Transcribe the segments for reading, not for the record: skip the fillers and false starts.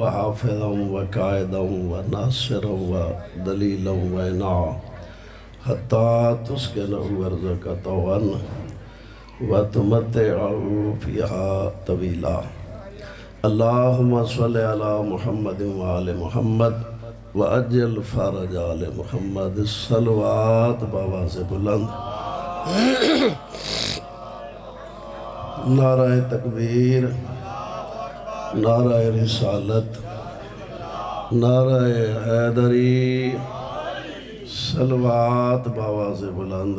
وحافظا وقائدا وناصرا ودليلا وإنعا حتى تسكنه أرضك طوعا وتمتعه فيها طويلا اللهم صل على محمد وآل محمد وأجل فرج آل محمد الصلوات بآواز بلند نعرہ تکبیر نعرہ رسالت نعرہ حیدری صلوات بآواز بلند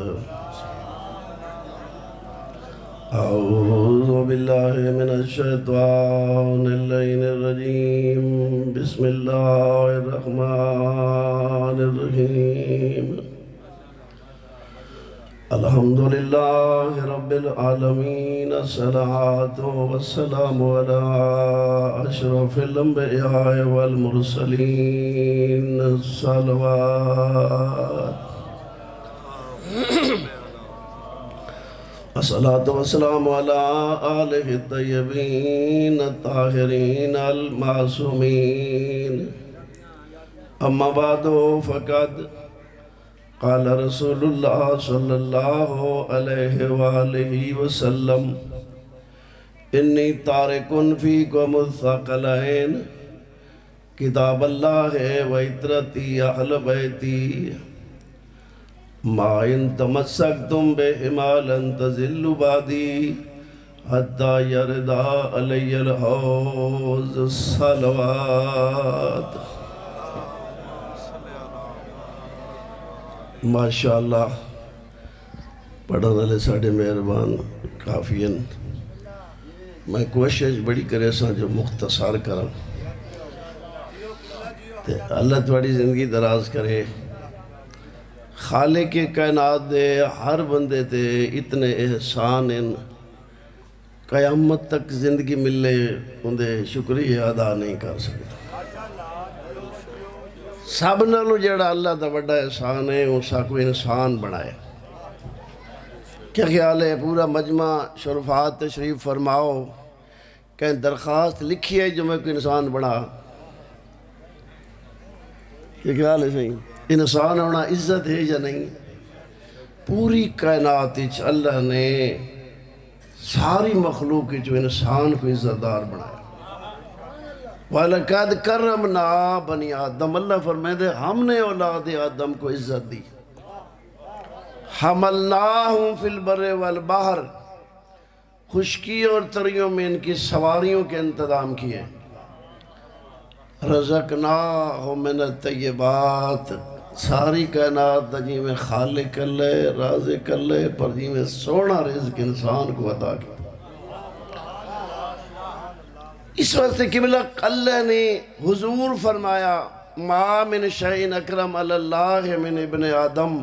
اعوذ باللہ من الشیطان اللعین الرجیم بسم اللہ الرحمن الرحیم الحمدللہ رب العالمین الصلاة والسلام علی اشرف الانبیاء والمرسلین الصلوات الصلاة والسلام علی آلہ الطیبین الطاہرین المعصومین اما بعد فقد قال رسول اللہ صلی اللہ علیہ وآلہ وسلم انی تارکن فیکم الثقلین کتاب اللہ و عطرتی اہل بیتی ما ان تمسکتم بہما لن تزلوا بعدی حتی یردا علی الحوض الصلوات ماشاءاللہ پڑھنے والے ساڑھے مہربان کافین میں کوشش بڑی کرے سا جو مختصر کرم اللہ تواڑی زندگی دراز کرے خالق کائنات دے ہر بندے تے اتنے احسان ان قیامت تک زندگی ملے اندے شکریہ ادا نہیں کر سکتا سب نالو جڑا اللہ دا بڑا احسان ہے اسا کوئی انسان بنائے کیا خیال ہے پورا مجمع شرفات تشریف فرماؤ کہیں درخواست لکھی ہے جو میں کوئی انسان بنا کیا خیال ہے صحیح انسان ہونا عزت ہے یا نہیں پوری کائنات اللہ نے ساری مخلوق جو انسان کو عزت دار بنایا وَلَقَدْ كَرَّمْنَا بَنِي آدم اللہ فرمائے دے ہم نے اولاد آدم کو عزت دی حَمَلْنَاهُمْ فِي الْبَرِّ وَالْبَحْرِ خشکی اور تریوں میں ان کی سواریوں کے انتظام کیے رَزَقْنَاهُمْ مِنَ الطَّيِّبَاتِ ساری کائنات جی میں خالق کر لے رازق کر لے پر جی میں سونا رزق انسان کو عطا کیا اس وقت قبلہ اللہ نے حضور فرمایا ما من شئین اکرم علی اللہ من ابن آدم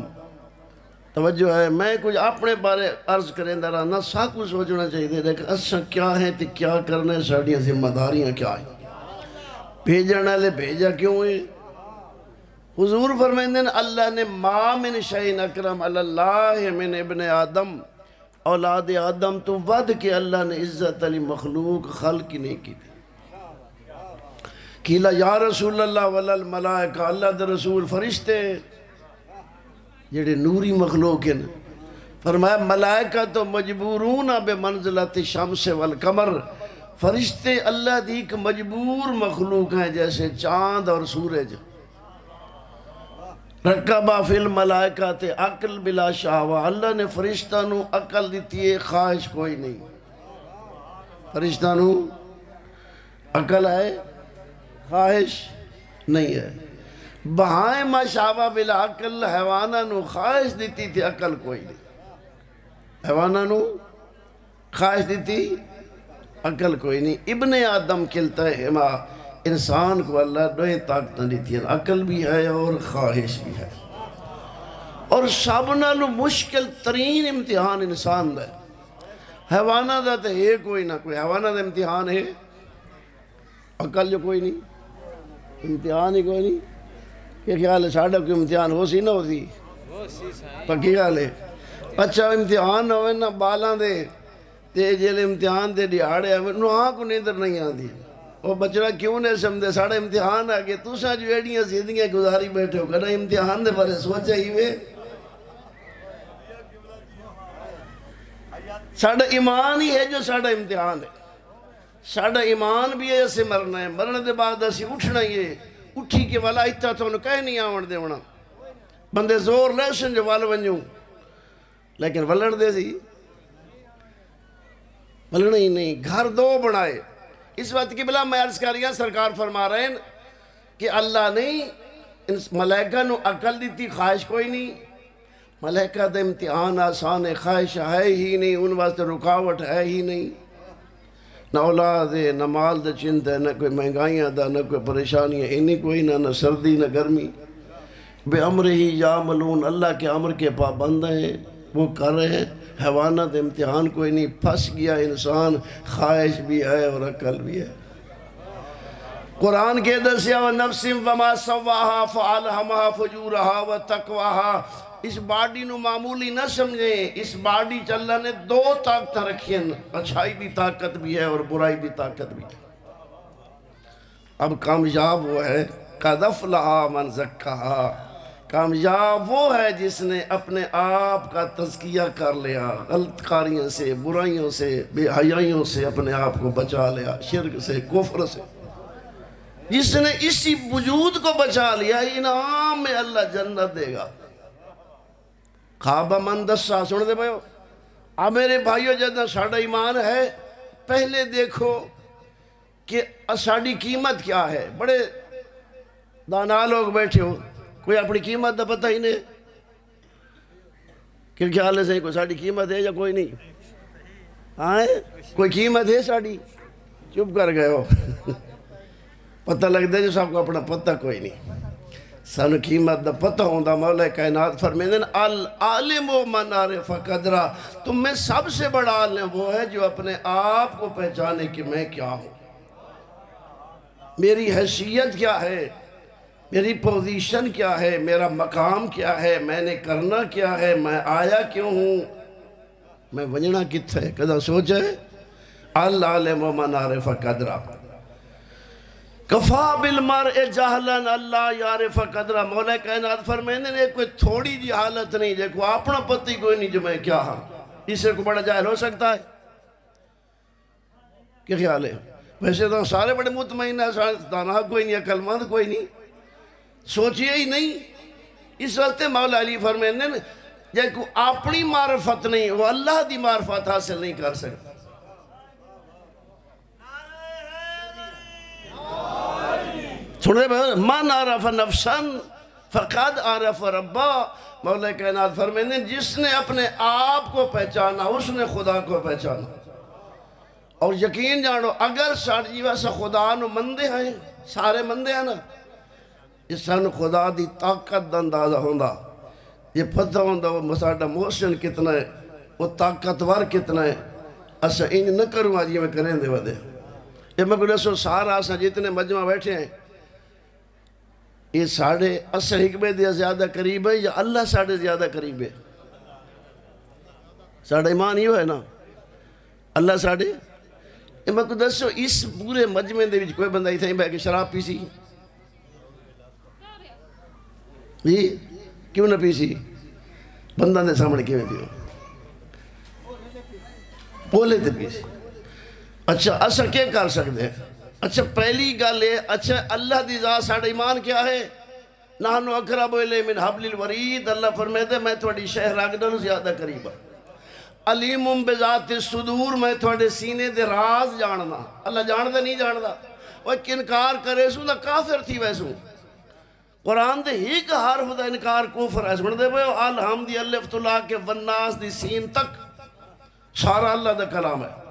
توجہ ہے میں کچھ اپنے بارے عرض کریں دارا نہ ساکو سوچنا چاہیے لیکن اسا کیا ہے تی کیا کرنے ساڑیاں ذمہ داریاں کیا ہیں بھیجنا لے بھیجا کیوں ہے حضور فرمائیں دیں اللہ نے ما من شئین اکرم علی اللہ من ابن آدم اولاد آدم تو ود کہ اللہ نے عزت علی مخلوق خلق کی نہیں کی کیلا یا رسول اللہ والملائکہ اللہ دے رسول فرشتے جڑے نوری مخلوق ہیں فرمایا ملائکہ تو مجبورون بے منزلت شمس والقمر فرشتے اللہ دیکھ مجبور مخلوق ہیں جیسے چاند اور سورج رکبہ فی الملائکہ تے عقل بلا شاہوہ اللہ نے فرشتہ نو عقل دیتی ہے خواہش کوئی نہیں فرشتہ نو عقل ہے خواہش نہیں ہے بہائیں ما شاہوہ بلا عقل حیوانہ نو خواہش دیتی تھی عقل کوئی نہیں حیوانہ نو خواہش دیتی عقل کوئی نہیں ابن آدم کلتا ہے ہما انسان کو اللہ دوئے طاقت نہ دیتی ہے عقل بھی ہے اور خواہش بھی ہے اور سب نالو مشکل ترین امتحان انسان دا ہے حیوانہ دا تے ہے کوئی نہ کوئی حیوانہ دا امتحان ہے عقل جو کوئی نہیں امتحان ہی کوئی نہیں کیا خیال ہے ساڑھا کوئی امتحان ہو سی نہ ہو سی پکی خیال ہے اچھا امتحان ہوئے نہ بالاں دے تے جیل امتحان دے دیاڑے ہوئے نو آن کو نیدر نہیں آن دی وہ بچڑا کیوں نہیں سمجھے ساڑھا امتحان آگے تو سا جو ایڈیاں زندگیاں گزاری بیٹھے ہو کہنا امتحان دے بارے سوچا ہی وے ساڑھا ایمان ہی ہے جو ساڑھا امتحان ہے ساڑھا ایمان بھی ہے اسے مرنا ہے مرنے دے بعد اسی اٹھنا ہی ہے اٹھی کے والا اتھا تو انہوں کہہ نہیں آوڑ دے ہونا بندے زور لیشن جو وال ونجوں لیکن ولڑ دے سی ولڑ ہی نہیں گھر دو بنائے اس وقت کی بلا میں عرض کریاں سرکار فرما رہے ہیں کہ اللہ نہیں ملائکہ نو عقل دیتی خواہش کوئی نہیں ملائکہ دے امتحان آسان خواہش ہے ہی نہیں ان واسطے رکاوٹ ہے ہی نہیں نہ اولاد ہے نہ مال دے چنت ہے نہ کوئی مہنگائیاں دا نہ کوئی پریشانیاں انہی کوئی نہ سردی نہ گرمی بے امر ہی یعملون اللہ کے امر کے پابند ہیں وہ کر رہے ہیں حیوانات امتحان کوئی نہیں پھنس گیا انسان خواہش بھی ہے اور عقل بھی ہے قرآن کے دسیا وَنَفْسٍ وَمَا سَوَّاهَا فَعَلْهَمَهَا فُجُورَهَا وَتَقْوَاهَا اس باڈی نو معمولی نہ سمجھیں اس باڈی چلنا نے دو طاقت رکھی ہیں اچھائی بھی طاقت بھی ہے اور برائی بھی طاقت بھی ہے اب کامیاب وہ ہے قَدْ أَفْلَحَ مَنْ زَكَّاهَا کامیاب وہ ہے جس نے اپنے آپ کا تزکیہ کر لیا غلط کاریوں سے برائیوں سے بے حیائیوں سے اپنے آپ کو بچا لیا شرک سے کفر سے جس نے اسی وجود کو بچا لیا انعام میں اللہ جنت دے گا خواب من دسا سن دے بھائیو اب میرے بھائیو جدہ ساڑھا ایمان ہے پہلے دیکھو کہ ساڑھی قیمت کیا ہے بڑے دانا لوگ بیٹھے ہو کوئی اپنی قیمت دا پتہ ہی نہیں کہ خیال سے کوئی ساڑھی قیمت ہے یا کوئی نہیں آئے کوئی قیمت ہے ساڑھی چپ کر گئے ہو پتہ لگ دے جو صاحب کو اپنا پتہ کوئی نہیں سانو قیمت دا پتہ ہوندہ مولا کائنات فرمیدن العالم من عرف قدرہ تم میں سب سے بڑا عالم وہ ہے جو اپنے آپ کو پہچانے کہ میں کیا ہوں میری حیثیت کیا ہے میری پوزیشن کیا ہے میرا مقام کیا ہے میں نے کرنا کیا ہے میں آیا کیوں ہوں میں ونجنا کت ہے کدھا سوچے العالم من عرف قدرہ کفا بالمرء جہلن اللہ یعرف قدرہ مولا کائنات فرمینے نے کوئی تھوڑی جی حالت نہیں دیکھو اپنا پتی کوئی نہیں جو میں کیا ہاں اسے کو بڑا جاہل ہو سکتا ہے کیا خیال ہے ویسے تو سارے بڑے مطمئن ہیں دانا کوئی نہیں عقل مند کوئی نہیں سوچئے ہی نہیں اس وقت مولا علی فرمینے نے جب کو اپنی معرفت نہیں وہ اللہ دی معرفت حاصل نہیں کر سکتا سنے بھائی من عرف نفسن فقد عرف ربا مولا کائنات فرمینے جس نے اپنے آپ کو پہچانا اس نے خدا کو پہچانا اور یقین جانو اگر ساڑھی ویسا خدا نو مندے ہیں سارے مندے ہیں نا اس سن خدا دی طاقت دا اندازہ ہوندہ یہ پتہ ہوندہ وہ مساڑا محسن کتنا ہے وہ طاقتور کتنا ہے اسا انج نہ کروں آج یہ میں کریں دے ودے یہ میں کہنے سو سارا اسا جتنے مجمع بیٹھے ہیں یہ ساڑھے اسا حکمے دیا زیادہ قریب ہے یا اللہ ساڑھے زیادہ قریب ہے ساڑھا ایمان ہی ہے نا اللہ ساڑھے یہ میں کہنے سو اس پورے مجمع دے کوئی بندہ ہی تھا ہی بھائی کہ شراب پیسی جی کیوں نہ پیسی بندہ نے سامنے کیوں پیو بولے تھے پیسی اچھا اسا کیا کر سکتے ہیں اچھا پہلی گل ہے اچھا اللہ دی ذات ساڑھا ایمان کیا ہے نحنو اقرب الیہ من حبل الورید اللہ فرمیدے میں تھوڑی شہر اگدل زیادہ قریب علیم بذات الصدور میں تھوڑے سینے دے راز جاننا اللہ جاندہ نہیں جاندہ وہ انکار کرے سو نہ کافر تھی ویسو قرآن دے ہی کا حرف دا انکار کفر ہے سن دے بھئی الحمدی الف طلع کے والناس دی سین تک سارا اللہ دا کلام ہے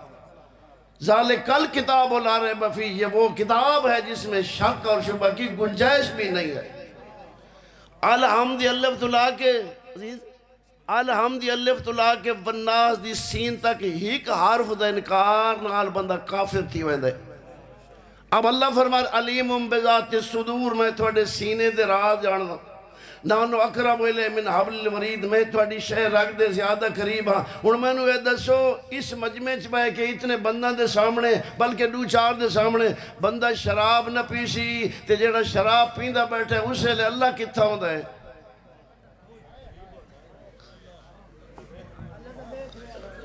ذالک الکتاب لا ریب فیہ یہ وہ کتاب ہے جس میں شک اور شبہ کی گنجائش بھی نہیں ہے الحمدی الف طلع کے الحمدی الف طلع کے والناس دی سین تک ہی کا حرف دا انکار نال بندہ کافر تھی ویندے اب اللہ فرمائے علیم بذات الصدور میں تھوڑے سینے دے راز جاننا نانو اقرب الیہ من حبل الورید، میں تھوڑی شے رکھ دے زیادہ قریب ہاں۔ ہن میں نو دسو اس مجمع چ بہ کے اتنے بنداں دے سامنے، بلکہ دو چار دے سامنے بندہ شراب نہ پیسی تے جڑا شراب پیندا بیٹھے اس لے اللہ کتھا ہوندا ہے؟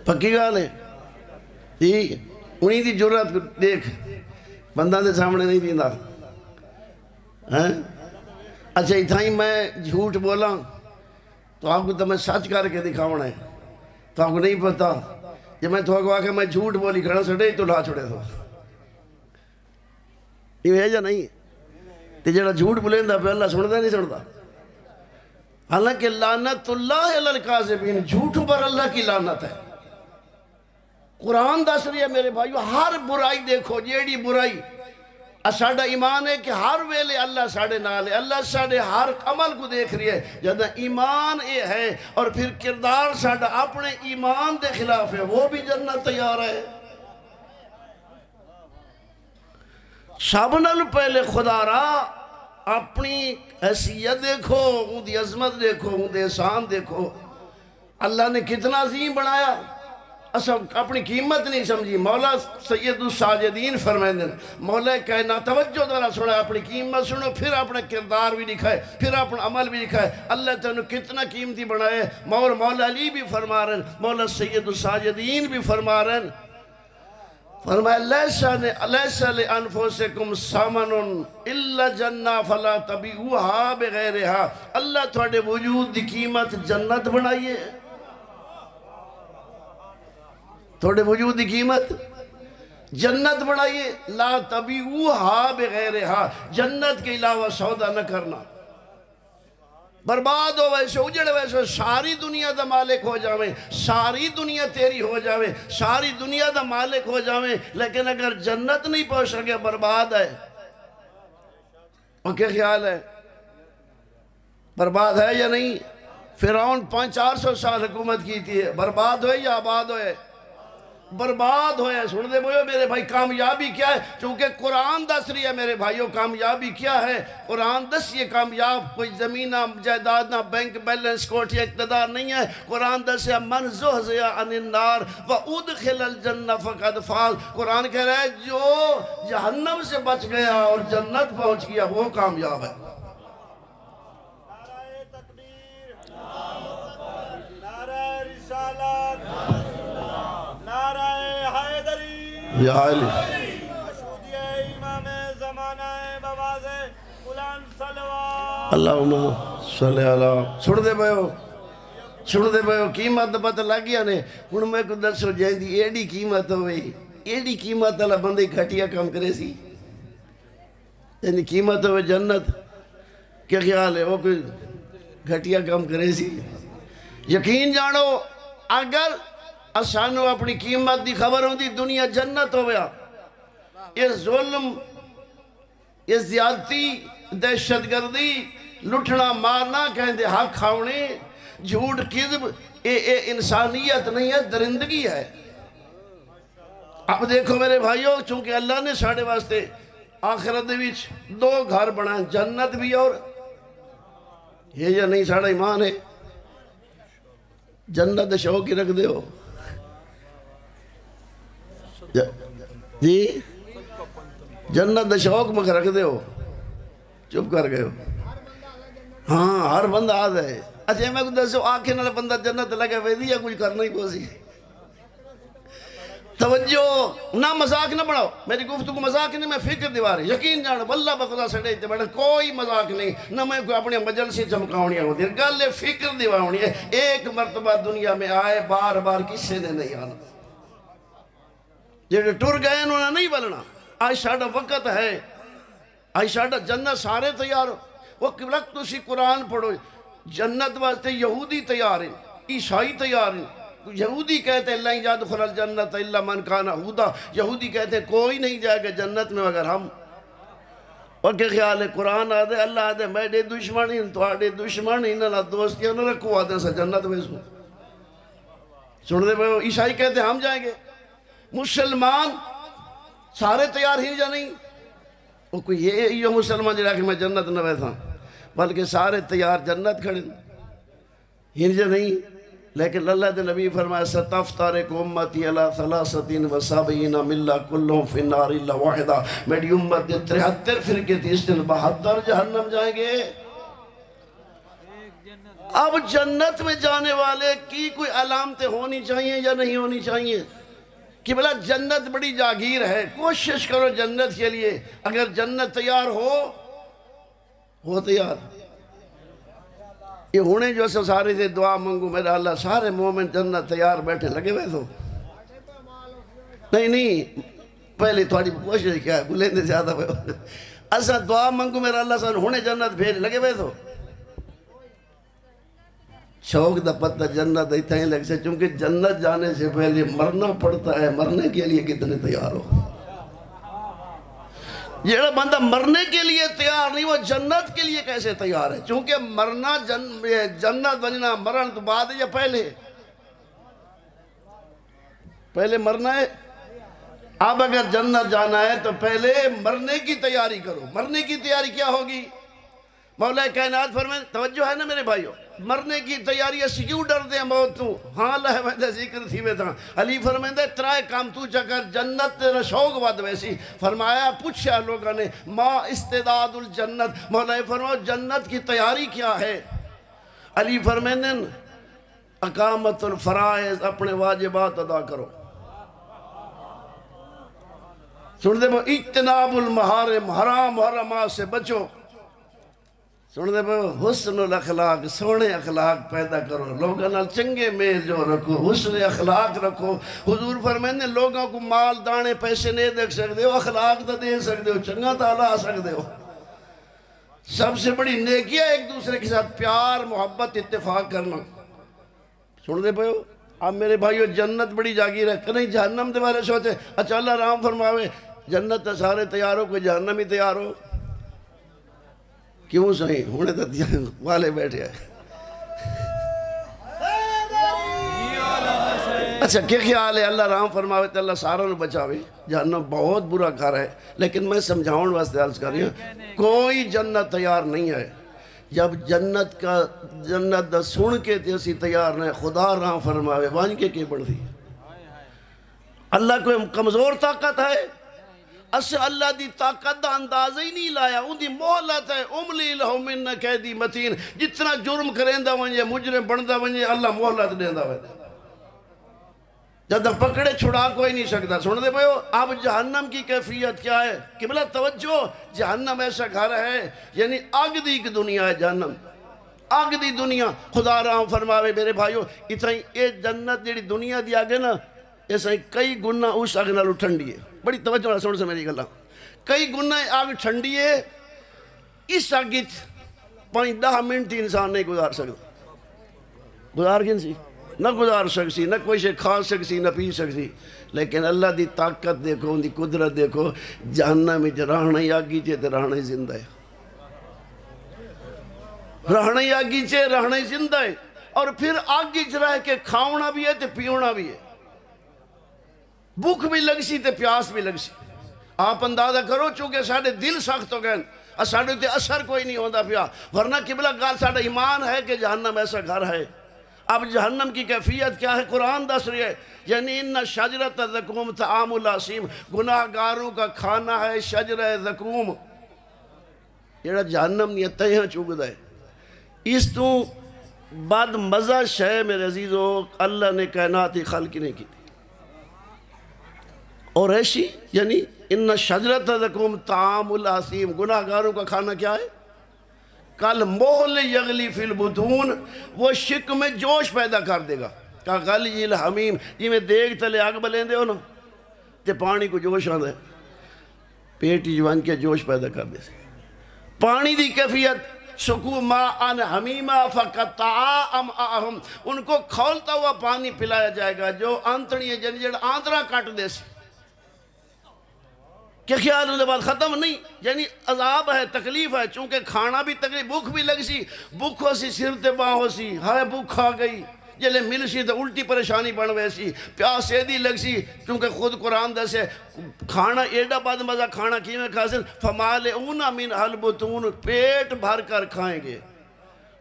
پکی گل ہے جی، انہی دی جرات دیکھ بندہ دے سامنے نہیں پیندا۔ اچھا اتھائی میں جھوٹ بولا تو آپ کو تو میں سچ کر کے دکھاؤنا ہے، تو آپ کو نہیں پتا جب میں تو آگا کہ میں جھوٹ بولی کھڑا سڑے تو لا چھوڑے تو یہ ہے جا نہیں تے جڑا جھوٹ بولیندا پہ اللہ سندا نہیں سندا؟ حالانکہ لعنت اللہ علی الکاذبین، جھوٹ پر اللہ کی لعنت ہے۔ قرآن دس رہی ہے میرے بھائیو، ہر برائی دیکھو جیڑی برائی ساڑھا ایمان ہے کہ ہر ویلے اللہ ساڑھے نال ہے، اللہ ساڑھے ہر عمل کو دیکھ رہی ہے۔ جب ایمان اے ہے اور پھر کردار ساڑھا اپنے ایمان دے خلاف ہے، وہ بھی جنت تیار ہے۔ سابنال پہلے خدا را اپنی حیثیت دیکھو، ان دی عظمت دیکھو، ان دے احسان دیکھو، اللہ نے کتنا عظیم بنایا، اپنی قیمت نہیں سمجھی۔ مولا سید الساجدین فرمائیں دیں، مولا کائنات توجہ دارا سنا، اپنی قیمت سنو، پھر اپنا کردار بھی دکھائے، پھر اپنا عمل بھی دکھائے۔ اللہ تعالیٰ کتنا قیمتی بنائے۔ مولا علی بھی فرما رہے ہیں، مولا سید الساجدین بھی فرما رہے ہیں، فرمایا لیس لانفسکم ثمن الا جنہ فلا تبیعوها بغیرها۔ اللہ تھوڑے وجود دی قیمت جنت بنائیے، تھوڑے وجود کی قیمت جنت بڑھائیے، لا تبیعوها بغیرها، جنت کے علاوہ سودا نہ کرنا۔ برباد ہو ویسے، اجڑ ویسے، ساری دنیا دا مالک ہو جاویں، ساری دنیا تیری ہو جاویں، ساری دنیا دا مالک ہو جاویں، لیکن اگر جنت نہیں پہنچ سکے برباد ہے۔ اور کیا خیال ہے؟ برباد ہے یا نہیں؟ فرعون 500-400 سال حکومت کی تھی، برباد ہوئے یا آباد ہوئے؟ برباد ہوئے۔ سن دے بھائیو میرے بھائی، کامیابی کیا ہے؟ چونکہ قرآن دس رہی ہے میرے بھائیو کامیابی کیا ہے۔ قرآن دس یہ کامیاب کوئی زمین نہ جائیداد نہ بینک بیلنس کوٹھی اقتدار نہیں ہے۔ قرآن دس ہے من زحزح عن النار وادخل الجنہ فقد فاز۔ قرآن کہہ رہا ہے جو جہنم سے بچ گیا اور جنت پہنچ گیا وہ کامیاب ہے۔ نعرہ تکبیر، نعرہ رسالت، نعرہ حیدری، یا علی مشہودیہ امام زمانہ بواز قلان صلوات، اللہم صلی اللہ۔ چھوڑ دے بھائیو، چھوڑ دے بھائیو، قیمت پتہ لگ گیا نے۔ ہن میں کو دسو جائیں دی ایڈی قیمت ہوئی، ایڈی قیمت اللہ بندے گھٹیا کام کرے سی، یعنی قیمت ہوئے جنت، کیا خیال ہے وہ کوئی گھٹیا کام کرے سی؟ یقین جانو اگر اسانو اپنی قیمت دی خبر ہوں دی دنیا جنت ہو گیا، یہ ظلم، یہ زیادتی، دہشت گردی، لٹھنا مارنا، کہیں دے حق کھاؤنے، جھوٹ کذب، یہ انسانیت نہیں ہے، درندگی ہے۔ اب دیکھو میرے بھائیو، چونکہ اللہ نے ساڑھے واسطے آخرت وچ دو گھر بنا، جنت بھی اور یہ یا نہیں ساڑھا ایمان ہے، جنت شوق ہی رکھ دے ہو جی، جنت شوق مکھ رکھ دے ہو، چپ کر گئے ہو۔ ہاں ہر بندہ آدھا ہے۔ اچھا میں کو دسو آنکھیں نال بندہ جنت لگے ویدی یا کچھ کرنا ہی پوسی؟ توجہ نہ مذاق نہ بڑھاؤ، میری گفتگو مذاق نہیں، میں فکر دیوار یقین جانو واللہ بخدا سڑے تے بیٹھا کوئی مذاق نہیں، نہ میں کوئی اپنے مجل سے چمکاؤنیاں ہوتی ہے، گل فکر دیوانی ہے۔ ایک مرتبہ دنیا میں آئے، بار بار کسی نے نہیں آنا، جیڑے ٹر گئے انہوں نے نہیں بلنا۔ آج ساڑھا وقت ہے، آج ساڑھا جنت سارے تیار ہو۔ وہ وقت تسی قرآن پڑھو، جنت واسطے یہودی تیار ہیں، عیسائی تیار ہیں۔ یہودی کہتے ہیں لن یدخل الجنت الا من کان ہودا، یہودی کہتے ہیں کوئی نہیں جائے گا جنت میں مگر ہم۔ اور کیا خیال ہے؟ قرآن آدھے اللہ آدھے میرے دشمن ہی تھوڑے دشمن ہی نہ دوستیاں نہ رکھو آدھے سا جنت میں سو سن دے بھائی۔ عیسائی کہتے ہیں ہم جائیں گے، مسلمان سارے تیار ہی یا نہیں؟ وہ کوئی یہ مسلمان جڑا کہ میں جنت نہ ویسا، بلکہ سارے تیار جنت کھڑے ہنج نہیں. لیکن اللہ دے نبی فرمایا ستفترق امتی علی 73 ملہ کلہم فی النار الا واحدہ. میری امت دے 73 فرقے تھی، اس دن 72 جہنم جائیں گے. اب جنت میں جانے والے کی کوئی علامتیں ہونی چاہیے یا نہیں ہونی چاہیے؟ کہ بلا جنت بڑی جاگیر ہے، کوشش کرو جنت کے لیے. اگر جنت تیار ہو تیار. یہ ہونے جو سے سارے سے دعا منگو میرا اللہ سارے مومن جنت تیار بیٹھے لگے ہوئے تو نہیں پہلے تھوڑی کوشش کیا ہے بلیں دے زیادہ ہوئے ایسا دعا منگو میرا اللہ سارے ہونے جنت بھیج لگے ہوئے تو شوق دا پتہ جنت ایتا ہی لگ سے. چونکہ جنت جانے سے پہلے مرنا پڑتا ہے. مرنے کے لیے کتنے تیار ہو؟ یہ بندہ مرنے کے لیے تیار نہیں، وہ جنت کے لیے کیسے تیار ہے؟ چونکہ مرنا جنت بننا مرن تو بعد ہے یا پہلے مرنا ہے. اب اگر جنت جانا ہے تو پہلے مرنے کی تیاری کرو. مرنے کی تیاری کیا ہوگی؟ مولا کائنات فرمائے توجہ ہے نا میرے بھائیو، مرنے کی تیاری اسی کیوں ڈر دیں موت تو؟ ہاں اللہ میں ذکر تھی میں تھا. علی فرمائے ترائے کام تو چکر جنت تیرا شوق ود ویسی. فرمایا پوچھا لوگوں نے ما استعداد الجنت، مولا فرمایا جنت کی تیاری کیا ہے؟ علی فرمائے اقامت الفرائض، اپنے واجبات ادا کرو. سن دے اجتناب المحارم، حرام محرمات سے بچو. سن دے حسن الاخلاق، سونے اخلاق پیدا کرو. لوگوں نال چنگے میل جو رکھو، حسن اخلاق رکھو. حضور فرمائے لوگوں کو مال دانے پیسے نہیں دیکھ سکتے ہو، اخلاق تو دے سکتے ہو، چنگا تعالیٰ آ سکتے ہو. سب سے بڑی نیکی ہے ایک دوسرے کے ساتھ پیار محبت اتفاق کرنا. سن دے پہو اب میرے بھائیو جنت بڑی جاگیر ہے کہ نہیں؟ جہنم دے بارے سوچے اچھا اللہ رام فرماوے جنت سارے تیار ہو، کوئی جہنم ہی تیار ہو؟ کیوں صحیح ہونے تو والے بیٹھے ہیں. اچھا کیا خیال ہے؟ اللہ رام فرماوے تو اللہ سارا نو بچاوے. جہنم بہت برا گھر ہے، لیکن میں سمجھاؤں واسطے عرض کر رہی ہوں کوئی جنت تیار نہیں ہے. جب جنت دا سن کے تے اسی تیار نہیں. خدا رام فرماوے وانج کے بڑھ دی. اللہ کوئی کمزور طاقت ہے؟ اسے اللہ دی طاقت دا اندازہ ہی نہیں لایا. ان دی مہلت ہے املی لہو من قیدی متین. جتنا جرم کریں ونجے مجرم بندا ونجے اللہ مہلت دیندا وے. جب پکڑے چھڑا کوئی نہیں سکتا. سن دے بھائیو اب جہنم کی کیفیت کیا ہے؟ قبلہ توجہ، جہنم ایسا گھر ہے یعنی آگ دی کی دنیا ہے. جہنم آگ دی دنیا. خدا رام فرماوے میرے بھائیو اتنا یہ جنت جیڑی دنیا دی آگے نا ایسا کئی گنا اس آگ نالو ٹھنڈی ہے. بڑی توجہ سن سے میری گلہ. کئی گنا آگ ٹھنڈی ہے. اس آگے 5-10 منٹ انسان نہیں گزار سکتا. گزار گن سی نہ گزار سکسی، نہ کوئی شے کھا سکسی، نہ پی سکسی. لیکن اللہ دی طاقت دیکھو، ان دی قدرت دیکھو. جہنم میں رہنا ہی آگی چے تے رہنا ہی زندہ ہے. رہنا ہی آگی چے رہنا ہی زندہ ہے. اور پھر آگی چ رہ کے کھاؤنا بھی ہے تے پیونا بھی ہے. بھوک بھی لگ سی تے پیاس بھی لگ سی. آپ اندازہ کرو چونکہ ساڑھے دل سخت ہو گئے ساڑھے تے اثر کوئی نہیں ہوتا پیا. ورنہ قبلہ گال ساڑھا ایمان ہے کہ جہنم ایسا گھر ہے. اب جہنم کی کیفیت کیا ہے؟ قرآن دس رہی ہے یعنی ان شجرۃ الزقوم طعام الاسیم، گناہگاروں کا کھانا ہے شجرہ زقوم. یہ جہنم نہیں تہاں چوگدا ہے. اس تو بعد مزہ شے میرے عزیزو اللہ نے کائنات ہی خلق نہیں کی. اور ایسی یعنی ان شجرۃ الزقوم طعام الاسیم، گناہگاروں کا کھانا کیا ہے؟ کل محل یغلی فی البطون، وہ شک میں جوش پیدا کر دے گا. کہ غلی الحمیم، جی میں دیکھ تلے آگ بلین دے ہو نا تے پانی کو جوش آن دے پیٹی جوان کے جوش پیدا کر دے. پانی دی کیفیت سکو ماءً حمیما فقطعا امعاہم، ان کو کھولتا ہوا پانی پلایا جائے گا جو آنتڑی ہے جن آندرہ کٹ دے سی. کہ خیال ہونے بعد ختم نہیں، یعنی عذاب ہے، تکلیف ہے. چونکہ کھانا بھی تکلیف، بھوک بھی لگ سی، بھوک ہو سی سر تے باں ہو سی، ہائے بھوک آ گئی جلے مل سی تو الٹی پریشانی بن ویسی پیاس ایدی لگ سی چونکہ خود قرآن دسے کھانا ایڈا بعد مزہ کھانا کیویں کھاسن فمالئون من البطون پیٹ بھر کر کھائیں گے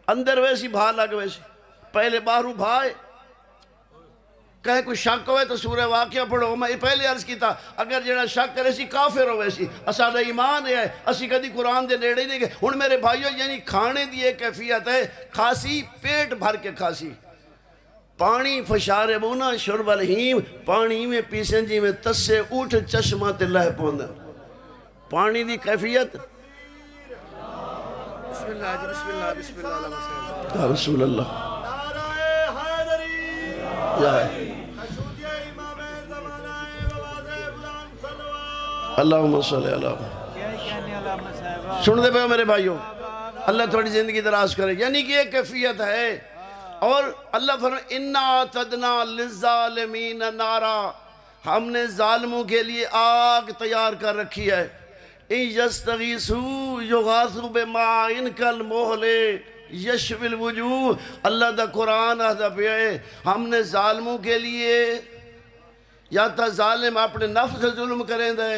اندر ویسی بھا لگ ویسی پہلے باہروں بھائے کہے کوئی شک ہوئے تو سورہ واقعہ پڑھو میں پہلے عرض کی تھا اگر جڑا شک کرے سی کافر ہو ویسی اساڑا ایمان ہے اسی کدی قرآن دے نیڑے نہیں گئے ہن میرے بھائیو یعنی کھانے دی ایک کیفیت ہے کھاسی پیٹ بھر کے کھاسی پانی فشارے بونا شرب الحیم پانی میں پیسن جی میں تسے اٹھ چشمہ تے لہ پوندہ پانی دی کیفیت بسم اللہ بسم اللہ بسم اللہ یا رسول اللہ نعرہ حیدری یا مشہود امام زمانہ بواز بلند صلوات اللہم صلی اللہ سن دے پہ میرے بھائیوں اللہ تھوڑی زندگی دراز کرے یعنی کہ ایک کیفیت ہے اور اللہ فرمائے اِنَّا تَدْنَا لِلظَّالِمِينَ نَارًا ہم نے ظالموں کے لیے آگ تیار کر رکھی ہے اِن یستغیثوا یغاثوا بِمَاءٍ کَالْمُہْلِ یشوی الوجوہ اللہ دا قرآن آدھا پہ ہے ہم نے ظالموں کے لیے یا تا ظالم اپنے نفس سے ظلم کریں دے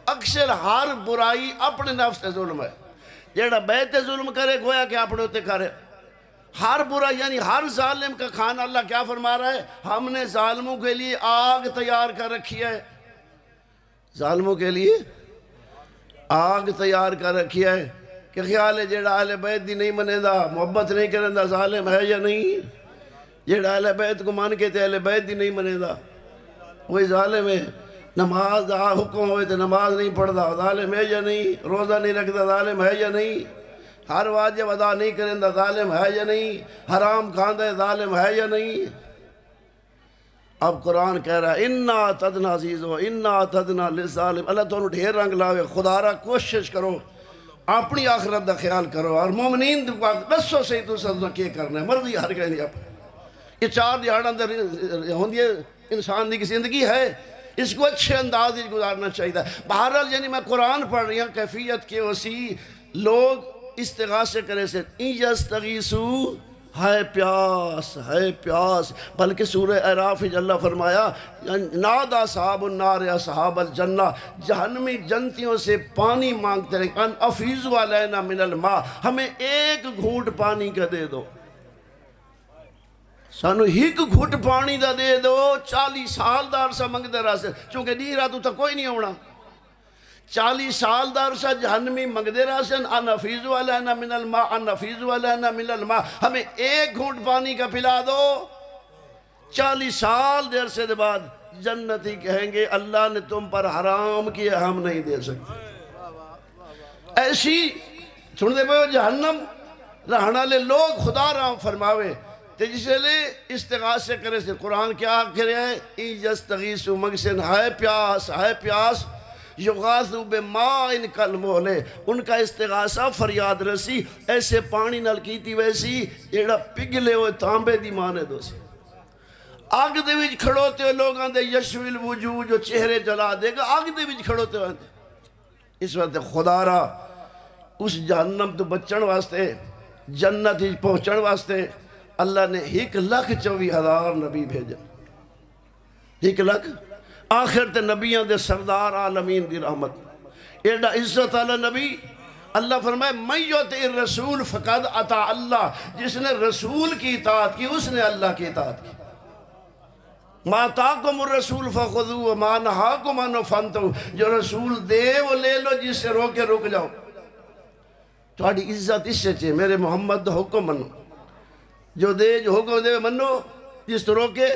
اکثر ہر برائی اپنے نفس سے ظلم ہے جیڑا بیت ظلم کرے گویا کہ اپنے ہوتے کرے ہر برا یعنی ہر ظالم کا کھانا اللہ کیا فرما رہا ہے ہم نے ظالموں کے لیے آگ تیار کر رکھی ہے ظالموں کے لیے آگ تیار کر رکھی ہے کہ خیال ہے جیڑا اہل بیت دی نہیں منے دا محبت نہیں کرن دا ظالم ہے یا نہیں جیڑا اہل بیت کو مان کے تے اہل بیت دی نہیں منے دا وہی ظالم ہے نماز دا حکم ہوئے تے نماز نہیں پڑھ دا ظالم ہے یا نہیں روزہ نہیں رکھ دا ظالم ہے یا نہیں ہر واجب ادا نہیں کریں دا ظالم ہے یا نہیں حرام کھاندہ ظالم ہے یا نہیں اب قرآن کہہ رہا ہے اِنَّا تَدْنَا عزیزو اِنَّا تَدْنَا لِلظَّالِمِ اللہ تو انہوں ڈھیر رنگ لاوے خدا را کوشش کرو اپنی آخرت دا خیال کرو اور مومنین بسو سے تو سدنا کیا کرنا ہے مرضی ہر کہیں آپ یہ 4 دیہاڑ اندر ہوندی ہے انسان دی کی زندگی ہے اس کو اچھے انداز ہی گزارنا چاہیے بہرحال یعنی میں قرآن پڑھ رہی ہوں کیفیت کے وسیع لوگ استغاثے کرے سے اِن یستغیثوا ہے پیاس بلکہ سورہ اعراف اللہ فرمایا نادا صحاب النار اصحاب الجنہ جہنمی جنتیوں سے پانی مانگتے رہے ان افیضوا علینا من الماء ہمیں ایک گھونٹ پانی کا دے دو سانو ایک گھونٹ پانی دا دے دو 40 سال دا عرصہ منگتے رہا سے چونکہ نہیں رہا تو تا کوئی نہیں ہونا 40 سال دا عرصہ جہنمی منگتے رہا سے ان افیضوا علینا من الماء ان افیضوا علینا من الماء ہمیں ایک گھونٹ پانی کا پلا دو 40 سال دے عرصے دے بعد جنتی کہیں گے اللہ نے تم پر حرام کیا ہم نہیں دے سکتے ایسی سن دے پہ جہنم رہنا لے لوگ خدا رہا فرماوے تے جسے لے استغاثے کرے سے قرآن کیا کرے ہے اِن یستغیثوا مگسن ہے پیاس یغاثوا بماء کالمہل ان کا استغاثہ فریاد رسی ایسے پانی نال کیتی ویسی ایڑا پگلے ہوئے تانبے دی مانے دو سی آگ دے وچ کھڑوتے ہوئے لوگ آندے یشوی الوجوہ جو چہرے جلا دے گا آگ دے وچ کھڑوتے ہوئے آندے اس وقت خدا را اس جہنم تو بچن واسطے جنت ہی پہنچن واسطے اللہ نے 1,24,000 نبی بھیجا 1,00,000 آخر تے نبیان دے سردار عالمین دی رحمت ایڈا عزت علی نبی اللہ فرمائے من یطع الرسول فقد اطاع اللہ جس نے رسول کی اطاعت کی اس نے اللہ کی اطاعت کی ما آتاکم الرسول فخذوہ وما نہاکم عنہ فانتہوا جو رسول دے وہ لے لو جس سے روکے رک جاؤ تھوڑی عزت اس سے چھے میرے محمد دا حکم منو جو دے جو حکم دے منو جس سے روکے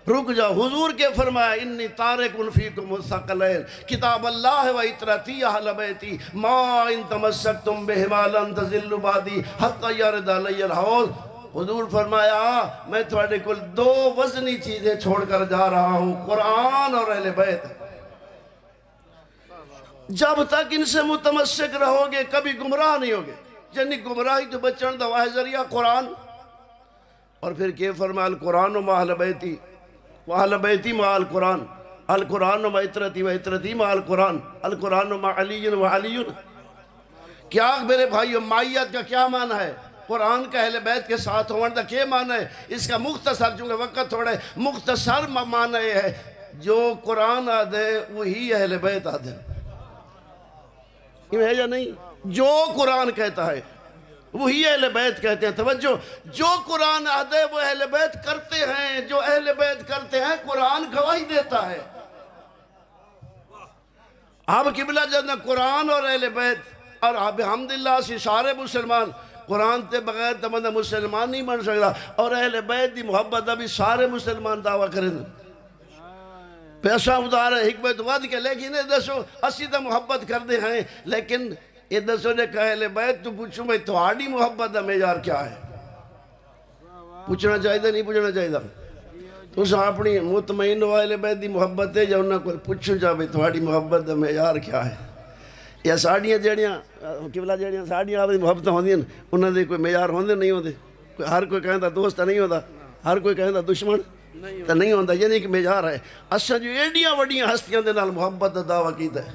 رک جاؤ حضور کے فرمایا انی تارکن فیکم الثقلین کتاب اللہ و اطرتی اہل بیتی ما ان تمسکتم بہما لن تزلوا بعدی حتی یرد علی الحوض حضور فرمایا میں تھوڑے کل 2 وزنی چیزیں چھوڑ کر جا رہا ہوں قرآن اور اہل بیت جب تک ان سے متمسک رہو گے کبھی گمراہ نہیں ہوگے یعنی گمراہی تو بچن دا واحد ذریعہ قرآن اور پھر کہ فرمایا القرآن و اہل بیتی وَأَهْلَ بَيْتِي مَعَ الْقُرْآنِ القرآن مع اطرتی و اطرتی مع القرآن القرآن مع علی و علی کیا میرے بھائیو معیت کا کیا معنی ہے قرآن کا اہل بیت کے ساتھ ہونے دا کیا معنی ہے؟ اس کا مختصر، چونکہ وقت تھوڑا ہے، مختصر معنی ہے جو قرآن آدھے وہی اہل بیت آدھے، یہ ہے یا نہیں؟ جو قرآن کہتا ہے وہی اہل بیت کہتے ہیں۔ توجہ، جو قرآن آدھے وہ اہل بیت کرتے ہیں، جو اہل بیت کرتے ہیں قرآن گواہی دیتا ہے۔ اب قبلہ جنہ قرآن اور اہل بیت اور الحمدللہ سے سارے مسلمان قرآن تے بغیر تمہارا مسلمان نہیں بن سکتا، اور اہل بیت دی محبت ابھی سارے مسلمان دعویٰ کریں پیسہ ادھار ہے حکمت ود کے، لیکن یہ دسو اسی تو محبت کر دے ہیں، لیکن یہ دسو نے کہا اہل بیت تو پوچھو میں تہاڑی محبت دا معیار کیا ہے؟ پوچھنا چاہیے نہیں پوچھنا چاہیے؟ تو اپنی مطمئن ہو اہل بیت دی محبت ہے یا انہاں کو پوچھو جا بھئی تہاڑی محبت دا معیار کیا ہے؟ یا ساڑیاں جڑیاں قبلہ جڑیاں ساڑیاں آپ دی محبت ہوندی ہیں انہاں دے کوئی معیار ہوندے نہیں ہوندے؟ ہر کوئی کہندا دوست نہیں ہوتا، ہر کوئی کہندا دشمن تو نہیں ہوتا، یعنی کہ معیار ہے۔ اساں جو ایڈیاں وڈیاں ہستیاں دے نال محبت دا دعویٰ کیتا ہے،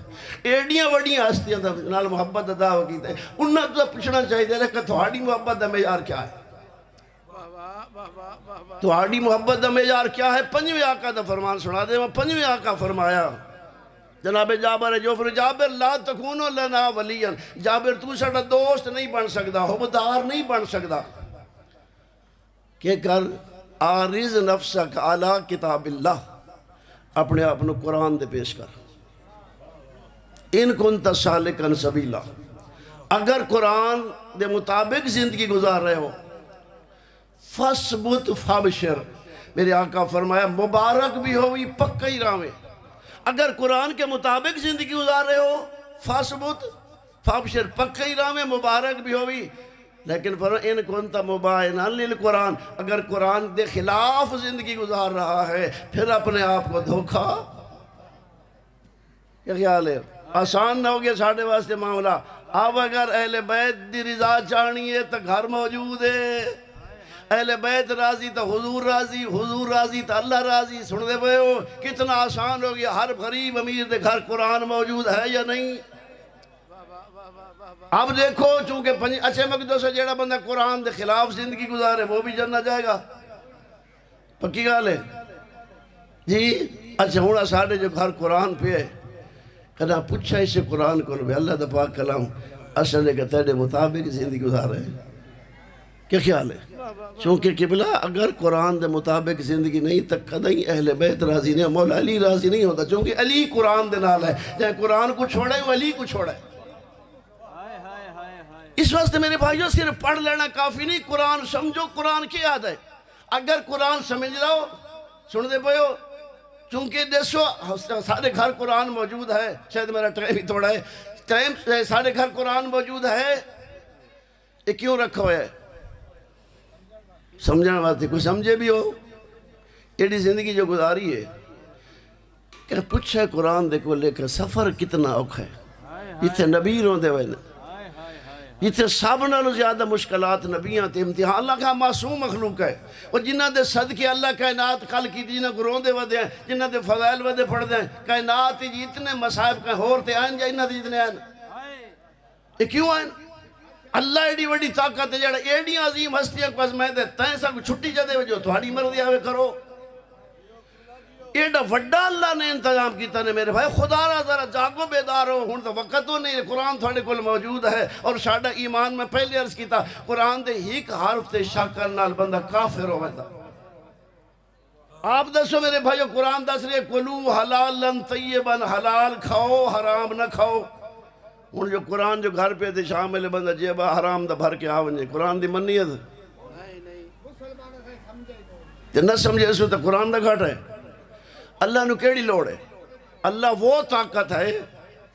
ایڈیاں وڈیاں ہستیاں دے نال محبت دا دعویٰ کیتا ہے، انہاں تو پوچھنا چاہیے کہ تہاڑی محبت دا معیار کیا ہے؟ تہاڑی محبت دا معیار کیا ہے؟ پنجویں آقا دا فرمان سنا دے، وہ پنجویں آقا فرمایا جناب جابر جوفر، جابر لا تکونو لنا ولیاں، جابر تو ساڑا دوست نہیں بن سکتا، حبدار نہیں بن سکتا، کہ کر عارض نفسک علی کتاب اللہ، اپنے اپنے قرآن دے پیش کر، ان کنت سالکا سبیلا، اگر قرآن دے مطابق زندگی گزار رہے ہو، فَاسْبُتْ فَابْشِرْ، میرے آقا فرمایا مبارک بھی ہوئی پکئی راویں، اگر قرآن کے مطابق زندگی گزار رہے ہو فَاسْبُتْ فَابْشِرْ، پکئی راویں مبارک بھی ہوئی، لیکن فرمایا ان کنتا مبائناً للقرآن، اگر قرآن دے خلاف زندگی گزار رہا ہے پھر اپنے آپ کو دھوکا، کیا خیال ہے؟ آسان نہ ہو گیا ساڑھے واسطے معاملہ۔ اب اگر اہل بیت دی رضا چاہنی ہے تو گھر موجود ہے، اہل بیت راضی تو حضور راضی، حضور راضی تو اللہ راضی، سن دے بھئے ہو کتنا آسان ہو گیا، ہر غریب امیر دے گھر قرآن موجود ہے یا نہیں؟ اب دیکھو چونکہ اچھے مقدس سے جیڑا بندہ قرآن دے خلاف زندگی گزارے وہ بھی جنت جائے گا، پکی گال ہے جی۔ اچھا ہونہ ساڑھے جو گھر قرآن پہ ہے کہنا پوچھا اسے قرآن کو بھی اللہ دا پاک کلام اصلے کہ تیرے مطابق زندگی گزار رہے ہیں، کیا خیال ہے؟ چونکہ قبلہ اگر قرآن دے مطابق زندگی نہیں تک کدیں اہل بیت راضی نہیں، مولا علی راضی نہیں ہوتا، چونکہ علی قرآن دے نال ہے، جہاں قرآن کو چھوڑے وہ علی کو چھوڑے۔ اس واسطے میرے بھائیوں صرف پڑھ لینا کافی نہیں، قرآن سمجھو قرآن کی یاد ہے، اگر قرآن سمجھ رہو سن دے پہو، چونکہ دیسو سارے گھر قرآن موجود ہے، شاید میرا ٹائم ہی تھوڑا ہے، ٹائم سارے گھر قرآن موجود ہے، یہ کیوں رکھا ہوا ہے؟ سمجھنا واسطے، کوئی سمجھے بھی ہو ایڈی زندگی جو گزاری ہے کہ پوچھے قرآن دے کو لے کر سفر کتنا اوکھ ہے، جتھے نبی رون دے وینا، جتھے سب نالوں زیادہ مشکلات نبیاں تے امتحان، اللہ کا معصوم مخلوق ہے، اور جنہ دے صدقے اللہ کائنات خلق کی جنہ کو رون دے ودے ہیں، جنہ دے فضائل ودے پڑھ دے ہیں، کائنات جی اتنے مصائب کا ہور تے آئیں جا انہ دے جتنے آئیں، یہ کیوں آئیں؟ اللہ ایڈی وڈی طاقت ہے جڑا ایڈی عظیم ہستیاں کو ازمائے دے تائیں سا کو چھٹی جا دے جو تھوڑی مرضی آوے کرو، ایڈا وڈا اللہ نے انتظام کیتا نے میرے بھائی، خدا را ذرا جاگو بیدار ہو، ہون تو وقت ہو نہیں، قرآن تھوڑے کل موجود ہے، اور ساڑھا ایمان میں پہلے عرض کیتا قرآن دے ہیک حرف تے شک کرنا بندہ کافر ہو ویتا۔ آپ دسو میرے بھائیو قرآن دس رہے کلو حلالن طیبن، حلال کھاؤ حرام نہ کھاؤ، ان جو قرآن جو گھر پہ تھے شامل بندہ جیبا حرام دا بھر کے آونجے، قرآن دی منی ہے تو نہ سمجھے اس وقت قرآن دا گھٹ ہے، اللہ نو کیڑی لوڑ ہے، اللہ وہ طاقت ہے،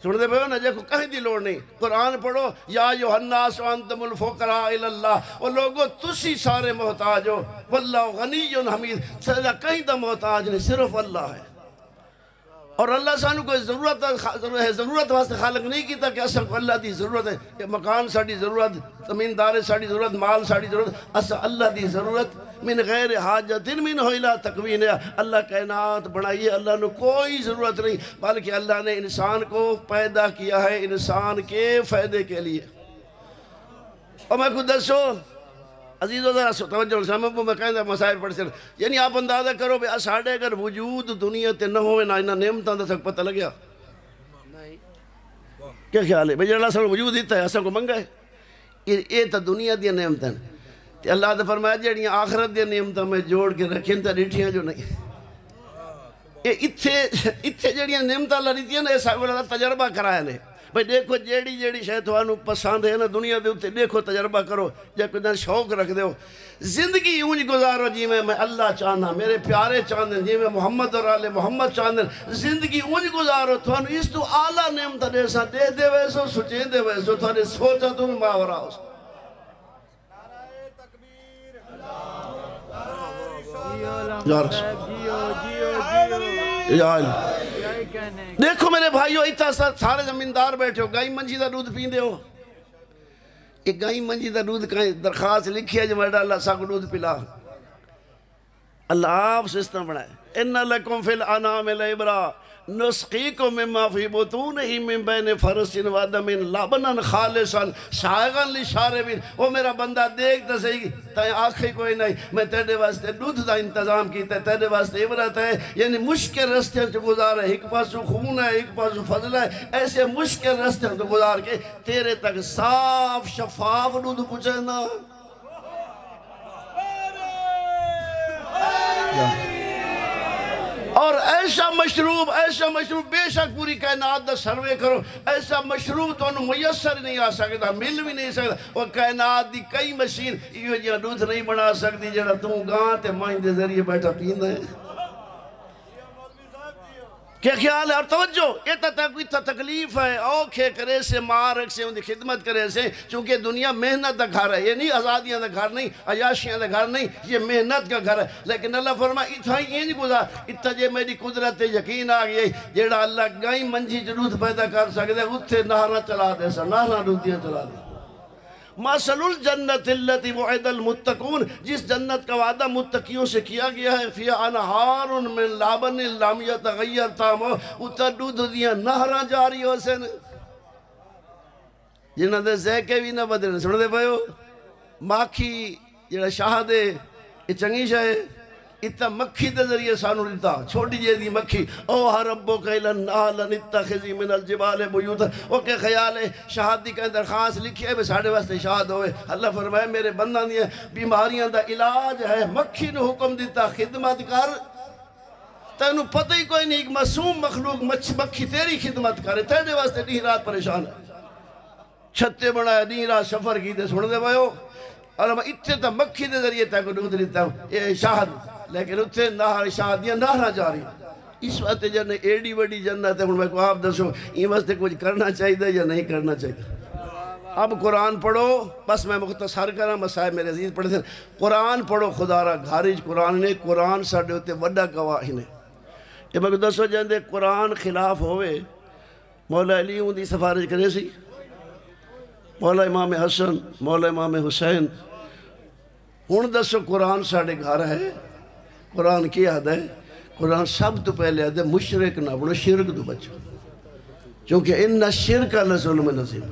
سن دے بھائیو نا جے کو کہیں دی لوڑ نہیں، قرآن پڑھو یا ایھا الناس وانتم الفقراء الی اللہ، اور لوگو تسی سارے محتاج ہو، واللہ غنی حمید، سارا کہیں دا محتاج نہیں، صرف اللہ ہے، اور اللہ سانو کوئی ضرورت واسطے خالق نہیں کیتا کہ اصل کو اللہ دی ضرورت ہے، کہ مکان ساڑی ضرورت، زمیندار ساڑی ضرورت، مال ساڑی ضرورت، اصل اللہ دی ضرورت من غیر حاجت من ہو الہ تکوین ہے، اللہ کائنات بنائیے، اللہ نے کوئی ضرورت نہیں، بلکہ اللہ نے انسان کو پیدا کیا ہے انسان کے فائدے کے لیے۔ اور میں خود دسو عزیز ذرا توجہ سامنے میں کہندا مسائل پڑھ سن یعنی آپ اندازہ کرو بے ساڈے اگر وجود دنیا تے نہ ہوئے نہ انہاں نعمتاں دا سک پتہ لگیا نہیں کیا خیال ہے بھئی جڑا اساں وجود دیتا ہے اساں کو منگا ہے یہ تا دنیا دی نعمتاں تے اللہ نے فرمایا جڑیاں آخرت دی نعمتاں میں جوڑ کے رکھیں تے ڈٹھیاں جو نہیں یہ اتھے جڑیاں نعمتاں اللہ دیتیاں نے ایسا بڑا تجربہ کرایا نے بھئی دیکھو جیڑی شے تھانوں پسند ہے نا دنیا دے اوتے دیکھو تجربہ کرو جے کوئی شوق رکھ دیو زندگی اونج گزارو جی میں اللہ چاہنا میرے پیارے چاہندے جی میں محمد اور آل محمد چاہندے زندگی اونج گزارو تھانوں اس تو اعلیٰ نعمت دیساں دے ویسو سچیں دے ویسو تھانے سوچا تو بھی ماورا ہو نعرہ تکبیر یا رسول یا اللہ دیکھو میرے بھائیو اتنا سارے زمیندار بیٹھے ہو گائی منجی دا دودھ پیندے ہو ایک گائی منجی دا دودھ کہیں درخواست لکھی ہے جو میڈا اللہ سا کو دودھ پلا اللہ آپ سسٹم بنائے ان لکم فی الانام العبرہ نسقیکم مما فی بطونہی من بین فرس ودم لبنا خالصا سائغا للشاربین وہ میرا بندہ دیکھتا صحیح تائیں آنکھیں کوئی نہیں میں تیرے واسطے دودھ دا انتظام کیتا ہے تیرے واسطے عبرت ہے یعنی مشکل رستے سے گزار ہے ایک پاسو خون ہے ایک پاسو فضل ہے ایسے مشکل رستے سے گزار کے تیرے تک صاف شفاف دودھ پوچھے نا اور ایسا مشروب بے شک پوری کائنات دا سروے کرو ایسا مشروب تو انہوں میسر نہیں آ سکتا مل بھی نہیں سکتا اور کائنات دی کئی مشین یہ جہاں دودھ نہیں بنا سکتی جہاں تو گاں تے مائن دے ذریعے بیٹھا پیندہ ہے کیا خیال ہے اور توجہ یہ تا کوئی تکلیف ہے اوکھے کرے سے مارک سے ان دی خدمت کرے سے چونکہ دنیا محنت دا گھر ہے یہ نہیں آزادیاں دا گھر نہیں عیاشیاں دا گھر نہیں یہ محنت کا گھر ہے لیکن اللہ فرمائے اتھا ہی یہ نہیں گزار اتھا جے میری قدرت یقین آگئی جیڑا اللہ گائیں منجی جلوت پیدا کر سکتے اتھے نہرہ چلا دے سا نہرہ دودھیاں چلا دے مثل الجنت اللتی وعد المتقون جس جنت کا وعدہ متقیوں سے کیا گیا ہے فی انہار من لبن لم یتغیر طعمہ اتھا دودھ دیاں نہرہ جاری ہو سے جنہ دے زیکے بھی نہ بدلے سن دے بھائیو ماکھی جڑا شاہ دے یہ چنگی شاہ ہے اتنا مکھی دے ذریعے سانو دیتا چھوٹی جے دی مکھی اوہا ربو قیلن نالن اتخذی من الجبال بیوتا وہ کہ خیال ہے شہادی کا درخواست لکھی ہے ساڑھے واسطے شہاد ہوئے اللہ فرمائے میرے بندہ دیا بیماریاں دا علاج ہے مکھی نے حکم دیتا خدمت کر تینو پتہ ہی کوئی نہیں ایک معصوم مخلوق مکھی تیری خدمت کرے تیرے واسطے نہیں رات پریشان ہے چھتے بڑھایا نہیں رات سفر کی دے سن دے بھائیو اور میں اتنے تا مکھی دے ذریعے تاکو دودھ لیتا ہوں یہ شاہد لیکن اتنے نہر شہادیاں نہرہ جاری اس وقت جنہیں ایڈی وڈی جنت ہے میں کو آپ دسو یہ واسطے کچھ کرنا چاہیے یا نہیں کرنا چاہیے اب قرآن پڑھو بس میں مختصر کرا مسائل میرے عزیز پڑھتے ہیں قرآن پڑھو خدا را گھارج قرآن نے قرآن ساڑھے ہوتے وڈا گواہ نے یہ میں کو دسو جاندے قرآن خلاف ہوئے مولا علی ہوں دی سفارش کرے سی مولا امام حسن مولا امام حسین ہون دسو قرآن ساڑھے گھر ہے قرآن کی یاد ہے قرآن سب تو پہلے یاد ہے مشرک نہ بڑھو شرک تو بچو چونکہ انہا شرک اللہ ظلم نظیم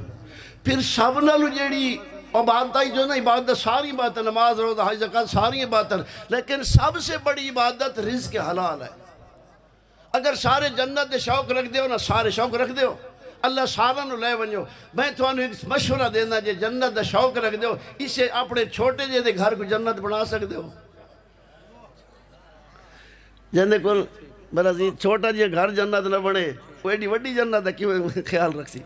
پھر سب نالو جیڑی عبادت جو نا عبادت ساری باتیں نماز روزہ حج زکات ساری باتیں لیکن سب سے بڑی عبادت رزق حلال ہے اگر سارے جنت دے شوق رکھ دیو نا سارے شوق رکھ دیو اللہ سارا نو لے ونجو میں تھوانو ایک مشورہ دینا جے جنت دا شوق رکھ دیو اسے اپنے چھوٹے جے دے گھر کو جنت بنا سکتے ہو جنہیں کل برازی چھوٹا جی گھر جنت نہ بڑھے وہ ایڈی وڈی جنت ہے کیوں خیال رکھ سی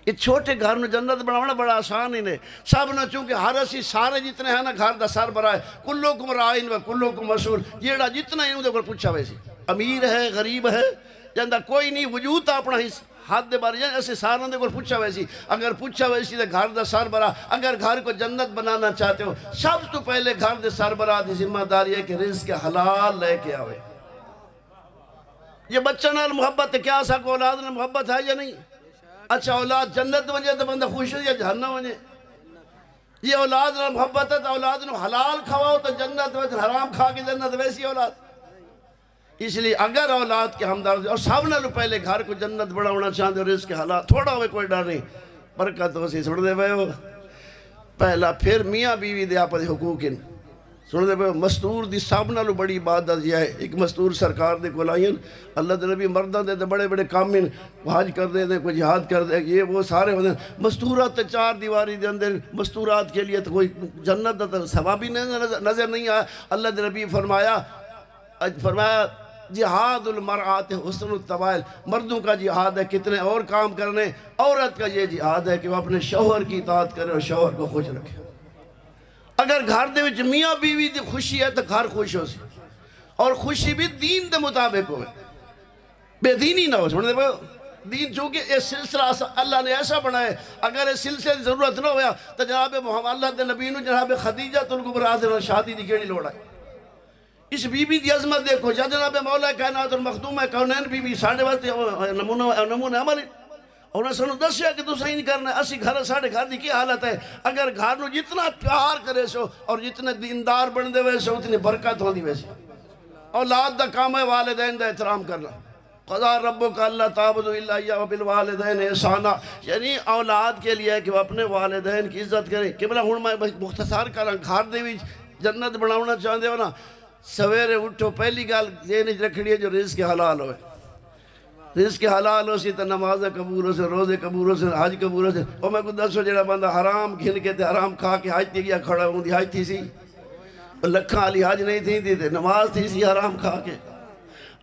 یہ چھوٹے گھر میں جنت بڑھانا بڑا آسان ہی نہیں سب نہ چونکہ ہر اسی سارے جتنے ہیں نا گھر دا سر برائے کلوکم رائن و کلوکم مسئول یہ جتنا ہی انہوں نے پوچھا ویسی امیر ہے غریب ہے جندہ کوئی نہیں وجود تا اپنا ہی ہاتھ دے بارے جائیں ایسے ساروں دے کو پوچھا ویسی اگر پوچھا ویسی دے گھر دا سر برا اگر گھر کو جنت بنانا چاہتے ہو سب تو پہلے گھر دے سر برا دی ذمہ داری ہے کہ رزق حلال لے کے آوے یہ بچہ نال محبت ہے کیا سا کو اولاد نال محبت ہے یا نہیں اچھا اولاد جنت ونجے تو بندہ خوش ہے یا جہنم ونجے یہ اولاد نال محبت ہے تو اولاد نو حلال کھواؤ تو جنت ونجے حرام کھا کے جنت ویسی اولاد اس لیے اگر اولاد کے ہمدارد اور سب نالو پہلے گھر کو جنت بڑا ہونا چاہتے اور رزق کے حالات تھوڑا ہوئے کوئی ڈر نہیں برکت ہو سی سڑ دے بھائیو پہلا پھر میاں بیوی دے آپا دے حقوق ان سن دے پہ مستور دی سب نالو بڑی عبادت یہ ہے ایک مستور سرکار دے کو لائن اللہ دے نبی مردہ دے بڑے بڑے کام ان حج کر دے کوئی جہاد کر دے یہ وہ سارے ہوتے ہیں مستورات تے 4 دیواری دے اندر مستورات کے لیے تو کوئی جنت دا ثواب ہی نظر نہیں آیا اللہ دے نبی فرمایا جہاد المرآت حسن الطوائل مردوں کا جہاد ہے کتنے اور کام کرنے عورت کا یہ جہاد ہے کہ وہ اپنے شوہر کی اطاعت کرے اور شوہر کو خوش رکھے اگر گھر دے وچ میاں بیوی دی خوشی ہے تو گھر خوش ہو سی اور خوشی بھی دین دے مطابق ہوئے بے دینی نہ ہو سمجھتے پہ دین چونکہ یہ سلسلہ اللہ نے ایسا بنائے اگر یہ سلسلے کی ضرورت نہ ہویا تو جناب محمد اللہ دے نبی نو جناب خدیجہ الکبریٰ دے شادی دی کیڑی لوڑ ہے اس بی بی دی عظمت دیکھو یا جناب مولا کائنات المخدوم کونین بی بی ساڑھے واسطے نمونہ عمل ہے اور نے سنو دسیا کہ تو صحیح نہیں کرنا اسی گھر ساڑھے گھر دی کی حالت ہے اگر گھر نو جتنا پیار کرے سو اور جتنے دیندار بن دے ویسے اتنی برکت ہوں دی ویسے اولاد دا کام ہے والدین دا احترام کرنا قضا ربک اللہ تعبدوا الا ایاہ وبالوالدین احسانا یعنی اولاد کے لیے کہ وہ اپنے والدین کی عزت کریں قبلہ ہوں میں مختصر کریں گھر دے وچ جنت بناونا چاہتے ہو نا سویرے اٹھو پہلی گال ذہن وچ رکھڑی ہے جو رزق حلال ہوئے رزق حلال ہو سی تو نماز قبول ہو سے روزے قبول ہو سے حج قبول ہو سے اور میں کو دسو جڑا بندہ حرام گھن کے تے حرام کھا کے حج تے گیا کھڑا ہوں دی حج تھی سی لکھاں علی حج نہیں تھی نماز تھی سی حرام کھا کے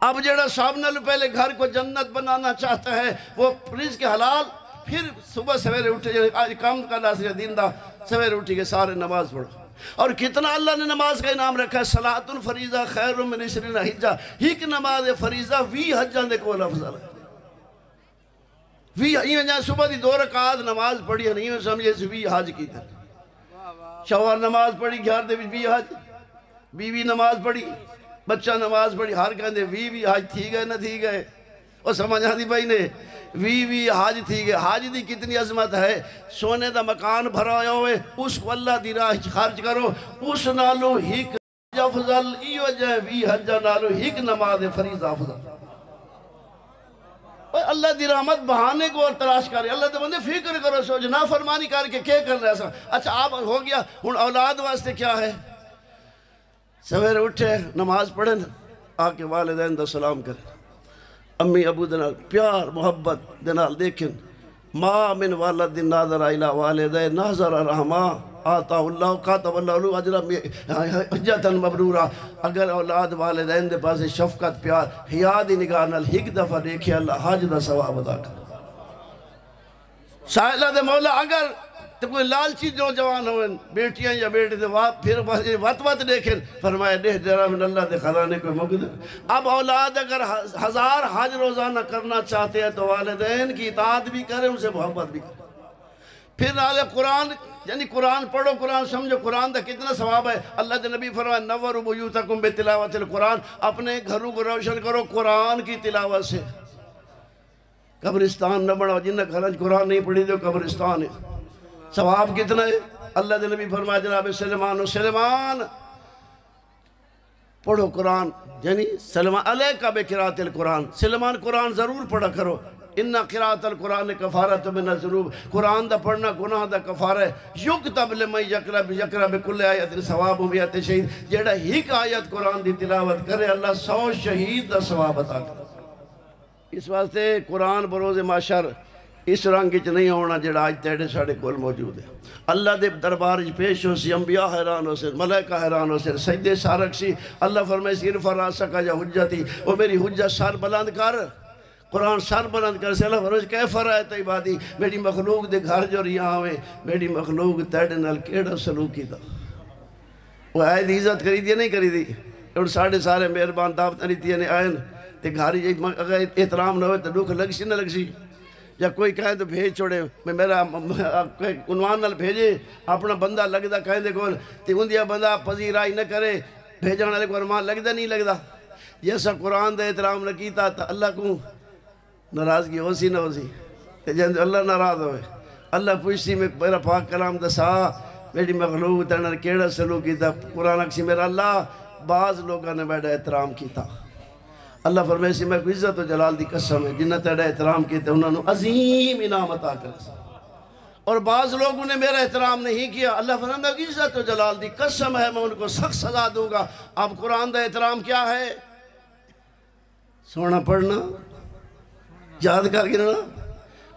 اب جڑا سامنے پہلے گھر کو جنت بنانا چاہتا ہے وہ رزق حلال پھر صبح سویرے اٹھے آج کام کا ناصر دین دا سویرے اٹھے کے سارے نماز پڑھو اور کتنا اللہ نے نماز کا انعام رکھا ہے صلاۃ الفریضہ خیر من 20 حجہ ایک نماز فریضہ 20 حجاں دے کو افضل ہے 20 یہ صبح دی 2 رکعات نماز پڑھی ہے نہیں سمجھے 20 حج کی تھی شوہر نماز پڑھی گھر دے 20 حج بیوی نماز پڑھی بچہ نماز پڑھی ہر کہندے 20 حج تھی گئے نہ تھی گئے اور سمجھا دی بھائی نے 20 حج تھی گئے حج دی کتنی عظمت ہے سونے دا مکان بھرا ہوئے اس کو اللہ دی راہ خرچ کرو اس نالو ہک افضل ای وجہ 20 حجہ نالو ہک نماز فریضہ افضل اللہ دی رحمت بہانے کو اور تلاش کرے اللہ دے بندے فکر کرو سوچ نافرمانی کر کے کیا کر رہا ایسا اچھا آپ ہو گیا ہن اولاد واسطے کیا ہے سویرے اٹھے نماز پڑھیں آکے والدین دا سلام کریں امی ابو دنال پیار محبت دنال دیکھیں ما من والد ناظر الى والدین ناظر رحمہ آتا اللہ قاتب اللہ اجرہ حجتا مبرورہ اگر اولاد والدین دے پاس شفقت پیار حیادی نگاہنال ایک دفعہ دیکھے اللہ حج دا ثواب ادا کر سائلہ دے مولا اگر تو کوئی لالچی نوجوان ہوئے بیٹیاں یا بیٹے دے پھر وط دیکھیں فرمائے دہ جرہ من اللہ دے خزانے کو مقدر اب اولاد اگر 1000 حج روزانہ کرنا چاہتے ہیں تو والدین کی اطاعت بھی کریں ان سے محبت بھی کریں پھر نالے قرآن یعنی قرآن پڑھو قرآن سمجھو قرآن دا کتنا ثواب ہے اللہ دے نبی فرمائے نوروا بیوتکم بتلاوت القرآن اپنے گھروں کو روشن کرو قرآن کی تلاوت سے قبرستان نہ بڑھو جنہ گھران قرآن نہیں پڑھی دو قبرستان ہے ثواب کتنا ہے اللہ دے نبی فرمایا جناب سلیمان پڑھو قرآن یعنی سلیمان علیکہ بقراءۃ القرآن سلیمان قرآن ضرور پڑھا کرو اِنَّا قراءۃ القرآن کفارۃ من الذنوب قرآن دا پڑھنا گناہ دا کفارہ ہے یکتب لمن یقرأ بکل آیت ثواب مئۃ شہید جیڑا ایک آیت قرآن دی تلاوت کرے اللہ 100 شہید دا ثواب عطا کرے اس واسطے قرآن بروز محشر اس رنگ چ نہیں ہونا جڑا آج تیڑے ساڑے کول موجود ہے اللہ دے دربار پیش ہو سی انبیاء حیران ہو سے ملائکہ حیران ہو سے سجدے سارک سی اللہ فرمائے سی ارفع راسک یا حجتی وہ میری حجت سر بلند کر قرآن سر بلند کر سے اللہ فرمائے کیف رأیت عبادی میری مخلوق دے گھر جو رہا ہوئے میری مخلوق تیڑے نال کیڑا سلوکی دا وہ آئے دی عزت کری دی نہیں کری دی اور سارے مہربان دعوت نہیں دی آئین تے گھاری اگر احترام نہ ہوئے تو دکھ لگسی نہ لگسی یا کوئی کہیں تو بھیج چھوڑے میں میرا عنوان نال بھیجے اپنا بندہ لگدا کہیں دے کول تے اندیا بندہ پذیرائی نہ کرے بھیجن والے کو ارمان لگدا نہیں لگدا جیسا قرآن دے احترام نہ کیتا تو اللہ کو ناراضگی ہو سی نہ ہو سی تے جن اللہ ناراض ہوئے اللہ پوچھتی میں میرا پاک کلام دسا میری مخلوق تیرے کیڑا سلوک کیتا قرآن اکسی میرا اللہ بعض لوگوں نے بیٹا احترام کیتا اللہ فرمائے سی میں کو عزت و جلال دی قسم ہے جنہ تیڑا احترام کیتے انہوں نے عظیم انعام عطا کرے اور بعض لوگوں نے میرا احترام نہیں کیا، اللہ فرماتا ہے عزت و جلال دی قسم ہے میں ان کو سخت سزا دوں گا۔ اب قرآن دا احترام کیا ہے؟ سونا پڑھنا، یاد کر گرنا۔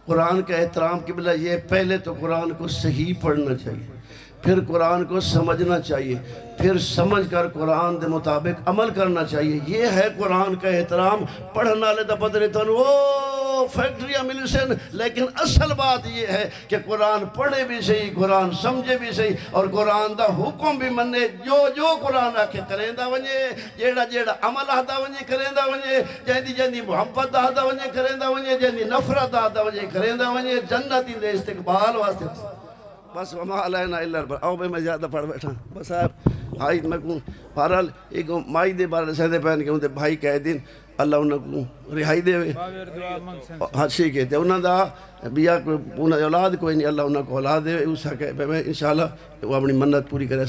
قرآن کا احترام کی بلا یہ پہلے تو قرآن کو صحیح پڑھنا چاہیے، پھر قرآن کو سمجھنا چاہیے، پھر سمجھ کر قرآن دے مطابق عمل کرنا چاہیے۔ یہ ہے قرآن کا احترام۔ پڑھنا لے دا بدرے تن وہ فیکٹریاں ملی سن، لیکن اصل بات یہ ہے کہ قرآن پڑھے بھی صحیح، قرآن سمجھے بھی صحیح، اور قرآن دا حکم بھی منے۔ جو قرآن آکے کریں دا ونجے، جیڑا عمل آدھا ونجے کریں دا ونجے، جہدی محبت آدھا ونجے کریں دا ونجے، جہدی نفرت آدھا ونجے کریں دا ونجے، جنتی دے استقبال واسطے۔ بس وما علینا الا البلاغ۔ آؤ بے میں زیادہ پڑھ بیٹھا بس آپ بھائی میں کہوں بہرحال ایک مائی دے بارے سہدے پہن کے انہیں بھائی کہہ دن اللہ انہوں کو رہائی دے ہوئے ہاتھی کہتے ہیں انہوں دا بیا کوئی اولاد کوئی نہیں، اللہ انہوں کو اولاد دے ہوئے، اسا کہ میں انشاءاللہ وہ اپنی منت پوری کرے۔